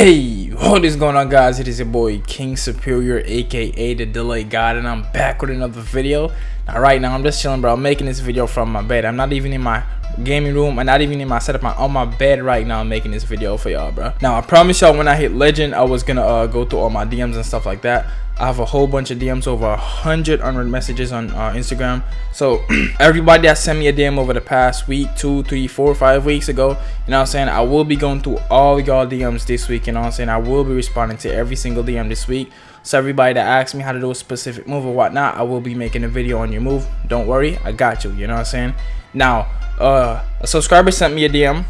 Hey, what is going on, guys? It is your boy KingSuperior, aka the Delay God, and I'm back with another video. Now right now I'm just chilling, bro. I'm making this video from my bed. I'm not even in my gaming room. I'm not even in my setup. I'm on my bed right now. I'm making this video for y'all, bro. Now I promise y'all, when I hit legend, I was gonna go through all my DMs and stuff like that. I have a whole bunch of DMs, over 100 unread messages on Instagram. So everybody that sent me a DM over the past week, 2, 3, 4, 5 weeks ago, you know what I'm saying, I will be going through all y'all DMs this week. You know what I'm saying, I will be responding to every single DM this week. So everybody that asks me how to do a specific move or whatnot, I will be making a video on your move. Don't worry, I got you. You know what I'm saying. Now a subscriber sent me a DM.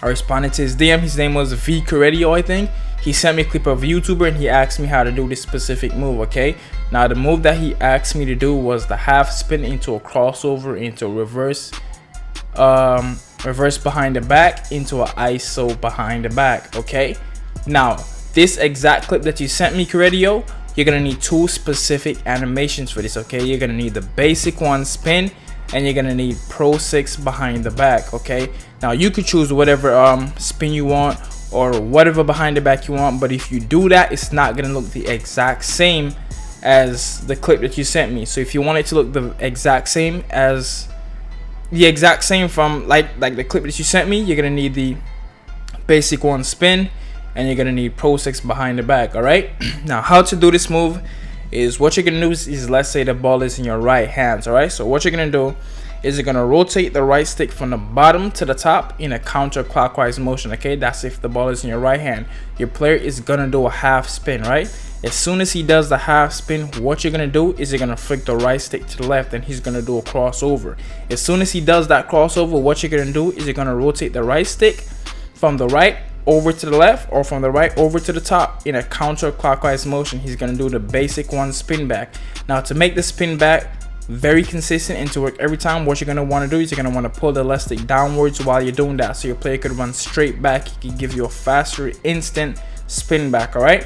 I responded to his DM. His name was VCredio, I think. He sent me a clip of a YouTuber and he asked me how to do this specific move. Okay, now the move that he asked me to do was the half spin into a crossover, into a reverse behind the back, into an ISO behind the back. Okay, now this exact clip that you sent me, Credio, you're gonna need two specific animations for this. Okay, you're gonna need the basic one, spin, and you're gonna need Pro 6 behind the back. Okay, now you could choose whatever spin you want or whatever behind the back you want, but if you do that, it's not gonna look the exact same as the clip that you sent me. So if you want it to look the exact same as from like the clip that you sent me, you're gonna need the basic one, spin, and you're gonna need Pro 6 behind the back. All right, now how to do this move is, what you're gonna do is let's say the ball is in your right hands. All right, so what you're gonna do is you're gonna rotate the right stick from the bottom to the top in a counterclockwise motion. Okay, that's if the ball is in your right hand. Your player is gonna do a half spin, right? As soon as he does the half spin, what you're gonna do is you're gonna flick the right stick to the left and he's gonna do a crossover. As soon as he does that crossover, what you're gonna do is you're gonna rotate the right stick from the right over to the left, or from the right over to the top in a counterclockwise motion. He's gonna do the basic one, spin back. Now to make the spin back very consistent and to work every time, what you're gonna want to do is you're gonna want to pull the left stick downwards while you're doing that, so your player could run straight back. He can give you a faster instant spin back. All right,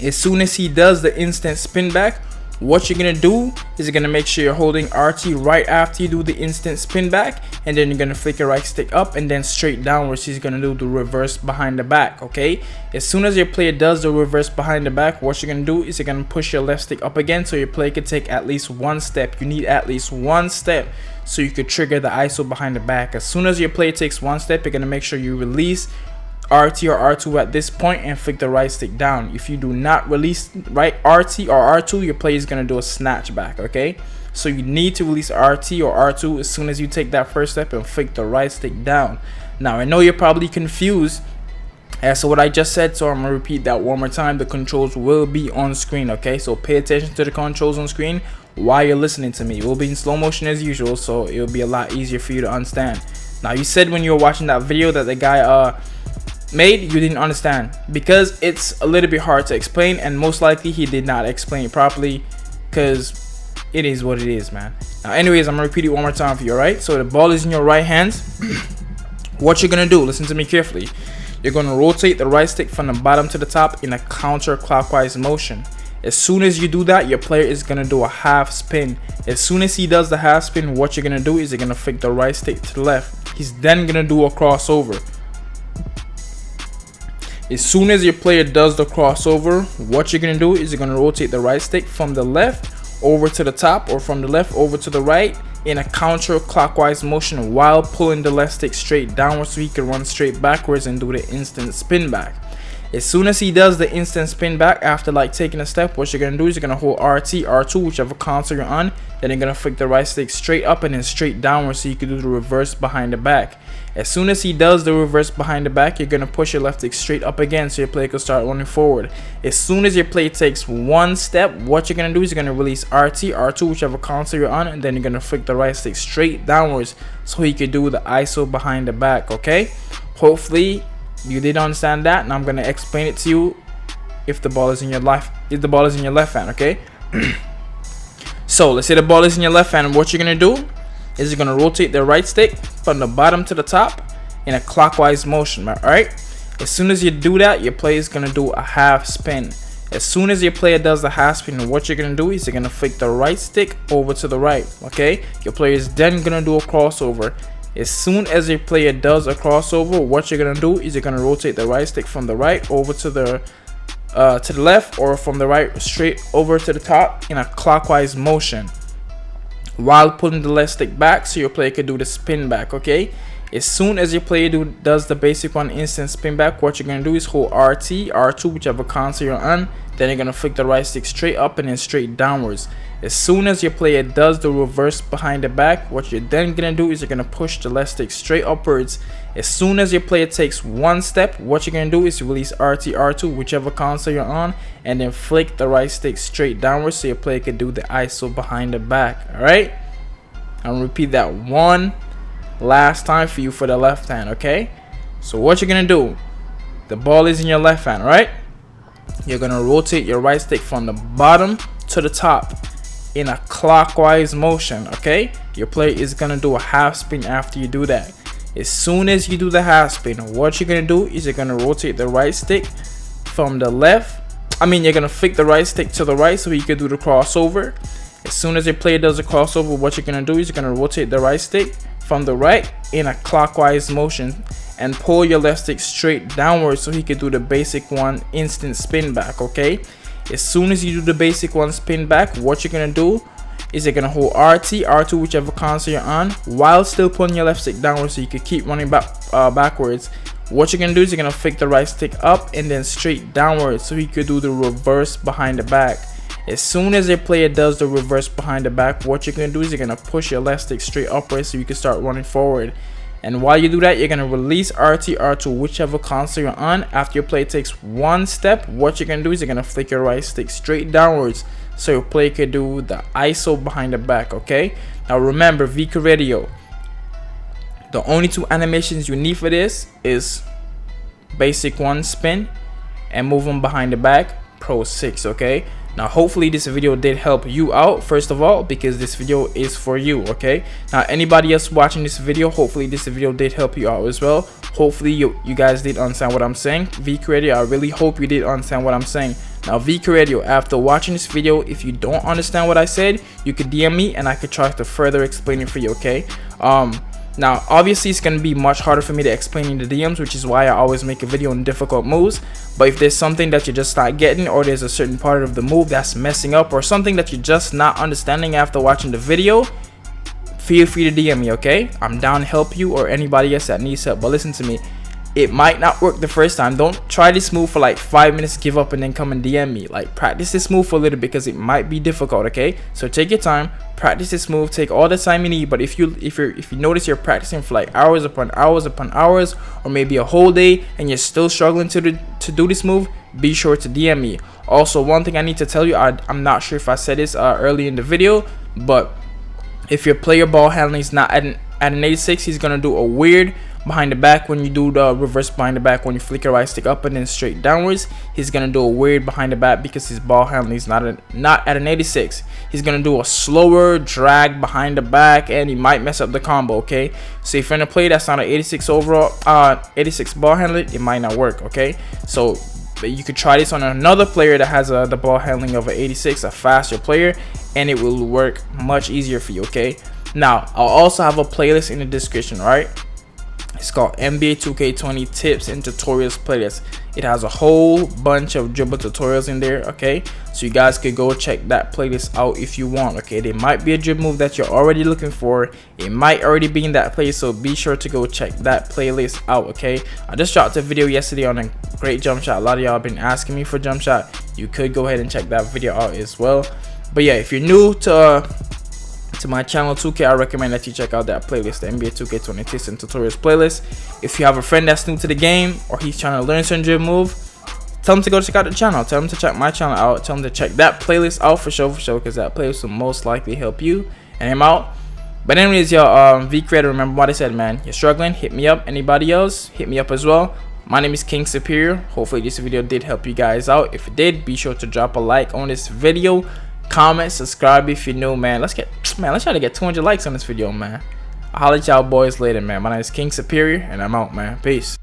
as soon as he does the instant spin back, what you're gonna do is you're gonna make sure you're holding RT right after you do the instant spin back, and then you're gonna flick your right stick up and then straight downwards. He's gonna do the reverse behind the back. Okay, as soon as your player does the reverse behind the back, what you're gonna do is you're gonna push your left stick up again, so your player can take at least one step. You need at least one step so you could trigger the ISO behind the back. As soon as your player takes one step, you're gonna make sure you release RT or R2 at this point and flick the right stick down. If you do not release right RT or R2, your player is gonna do a snatch back. Okay, so you need to release RT or R2 as soon as you take that first step and flick the right stick down. Now I know you're probably confused as to what I just said, so I'm gonna repeat that one more time. The controls will be on screen. Okay, so pay attention to the controls on screen while you're listening to me. It will be in slow motion as usual, so it'll be a lot easier for you to understand. Now you said when you were watching that video that the guy made, you didn't understand because it's a little bit hard to explain, and most likely he did not explain it properly, because it is what it is, man. Now anyways, I'm gonna repeat it one more time for you. All right, so the ball is in your right hands. What you're gonna do, listen to me carefully, you're gonna rotate the right stick from the bottom to the top in a counterclockwise motion. As soon as you do that, your player is gonna do a half spin. As soon as he does the half spin, what you're gonna do is you're gonna flick the right stick to the left. He's then gonna do a crossover. As soon as your player does the crossover, what you're gonna do is you're gonna rotate the right stick from the left over to the top, or from the left over to the right in a counterclockwise motion, while pulling the left stick straight downwards so he can run straight backwards and do the instant spin back. As soon as he does the instant spin back, after like taking a step, what you're gonna do is you're gonna hold RT, R2, whichever console you're on, then you're gonna flick the right stick straight up and then straight downwards so you can do the reverse behind the back. As soon as he does the reverse behind the back, you're gonna push your left stick straight up again so your player can start running forward. As soon as your player takes one step, what you're gonna do is you're gonna release RT, R2, whichever console you're on, and then you're gonna flick the right stick straight downwards so he can do the ISO behind the back. Okay, hopefully you did understand that, and I'm gonna explain it to you if the ball is in your left hand. Okay, so let's say the ball is in your left hand, and what you're gonna do is you're gonna rotate the right stick from the bottom to the top in a clockwise motion. All right, as soon as you do that, your player is gonna do a half spin. As soon as your player does the half spin, what you're gonna do is you're gonna flick the right stick over to the right. Okay, your player is then gonna do a crossover. As soon as your player does a crossover, what you're gonna do is you're gonna rotate the right stick from the right over to the left, or from the right straight over to the top in a clockwise motion, while pulling the left stick back so your player could do the spin back. Okay, as soon as your player does the basic one instant spin back, what you're gonna do is hold RT, R2, whichever console you're on. Then you're gonna flick the right stick straight up and then straight downwards. As soon as your player does the reverse behind the back, what you're then gonna do is you're gonna push the left stick straight upwards. As soon as your player takes one step, what you're gonna do is release RT, R2, whichever console you're on, and then flick the right stick straight downwards so your player can do the ISO behind the back. Alright, I'll repeat that one last time for you for the left hand. Okay, so what you're gonna do, the ball is in your left hand, right? You're gonna rotate your right stick from the bottom to the top in a clockwise motion. Okay, your player is gonna do a half spin after you do that. As soon as you do the half spin, what you're gonna do is you're gonna rotate the right stick from the left. You're gonna flick the right stick to the right so you can do the crossover. As soon as your player does a crossover, what you're gonna do is you're gonna rotate the right stick from the right in a clockwise motion and pull your left stick straight downwards so he can do the basic one instant spin back. Okay, as soon as you do the basic one spin back, what you're gonna do is you're gonna hold RT, R2, whichever console you're on, while still pulling your left stick downwards so you can keep running backwards. What you're gonna do is you're gonna flick the right stick up and then straight downwards so he could do the reverse behind the back. As soon as your player does the reverse behind the back, what you're gonna do is you're gonna push your left stick straight upwards so you can start running forward. And while you do that, you're gonna release RT, R2, whichever console you're on. After your player takes one step, what you're gonna do is you're gonna flick your right stick straight downwards so your player can do the ISO behind the back. Okay, now remember, VK Radio, the only two animations you need for this is basic one spin and moving behind the back, Pro 6. Okay, now hopefully this video did help you out, first of all, because this video is for you. Okay, now anybody else watching this video, hopefully this video did help you out as well. Hopefully you guys did understand what I'm saying. VK Radio, I really hope you did understand what I'm saying. Now VK Radio, after watching this video, if you don't understand what I said, you could DM me and I could try to further explain it for you. Okay, now obviously it's going to be much harder for me to explain in the DMs, which is why I always make a video on difficult moves. But if there's something that you're just not getting, or there's a certain part of the move that's messing up, or something that you're just not understanding after watching the video, feel free to DM me. Okay, I'm down to help you, or anybody else that needs help. But listen to me, it might not work the first time. Don't try this move for like 5 minutes, give up, and then come and DM me. Like, practice this move for a little because it might be difficult. Okay, so take your time, practice this move, take all the time you need. But if you notice you're practicing for like hours upon hours upon hours, or maybe a whole day, and you're still struggling to do this move, be sure to DM me. Also, one thing I need to tell you, I'm not sure if I said this early in the video, but if your player ball handling is not at an 86, he's gonna do a weird behind the back when you do the reverse behind the back. When you flick your right stick up and then straight downwards, he's gonna do a weird behind the back because his ball handling is not at an 86. He's gonna do a slower drag behind the back and he might mess up the combo. Okay, so if you're gonna play that's not an 86 overall 86 ball handling, it might not work. Okay, so you could try this on another player that has the ball handling of an 86, a faster player, and it will work much easier for you. Okay, now I'll also have a playlist in the description. Right, it's called NBA 2K20 tips and tutorials playlist. It has a whole bunch of dribble tutorials in there. Okay, so you guys could go check that playlist out if you want. Okay, there might be a dribble move that you're already looking for, it might already be in that place, so be sure to go check that playlist out. Okay, I just dropped a video yesterday on a great jump shot. A lot of y'all have been asking me for jump shot. You could go ahead and check that video out as well. But yeah, if you're new to my channel 2K, I recommend that you check out that playlist, the NBA 2K20 tips and tutorials playlist. If you have a friend that's new to the game, or he's trying to learn some dribble move, tell him to go check out the channel. Tell him to check my channel out. Tell him to check that playlist out for sure, because that playlist will most likely help you and him out. But anyways, y'all, VK Radio, remember what I said, man. You're struggling, hit me up. Anybody else, hit me up as well. My name is KingSuperior. Hopefully this video did help you guys out. If it did, be sure to drop a like on this video, comment, subscribe if you're new, man. Let's try to get 200 likes on this video, man. I'll holler at y'all boys later, man. My name is KingSuperior, and I'm out, man. Peace.